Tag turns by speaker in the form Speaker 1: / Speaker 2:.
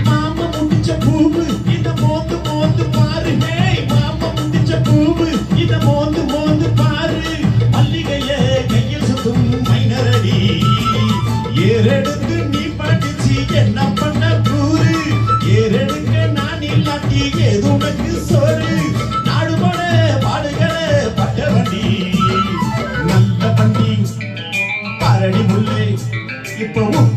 Speaker 1: மாமா முடிச்ச பூவு இத மோந்து மோந்து பாரு. மாமா முடிச்ச பூவு இத மோந்து மோந்து பாரு. மல்லிகைய கையில் சுத்தும் மைனரடி ஏறெடுத்து நீ படிச்சு என்ன பண்ண கூறு. ஏறெடுக்க நான் இல்லாட்டி ஏது உனக்கு சோறு. நாடுபட பாடுகள பட்ட வண்டி நல்ல வண்டி பரடி முல்லை இப்பவும்